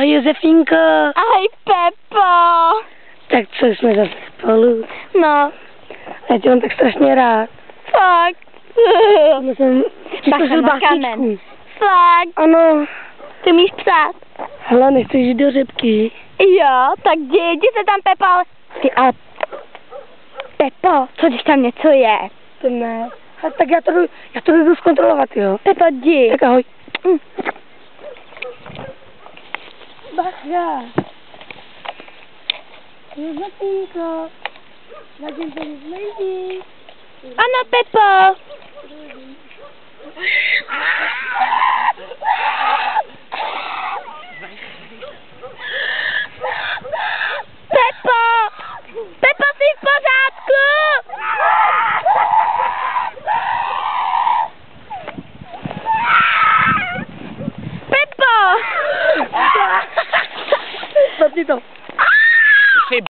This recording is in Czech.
Ahoj Josefínko. Ahoj Pepo. Tak co, jsme zase spolu? No. Já tě mám tak strašně rád. Fakt. Já jsem Bacha na kamen. Fakt. Ano. Ty umíš psát? Hele, nechceš jít do řepky? Jo, tak jdi se tam, Pepo, ale... Ty a... Pepo, co když tam něco je? To ne. Ale tak já to jdu zkontrolovat, jo. Pepo, jdi. Tak ahoj. Bacha. Josefínko. Zatím to nic nejde. Ano, Pepo. Pepo! Pepo, jsi v pořádku? Pepo! Zapni to.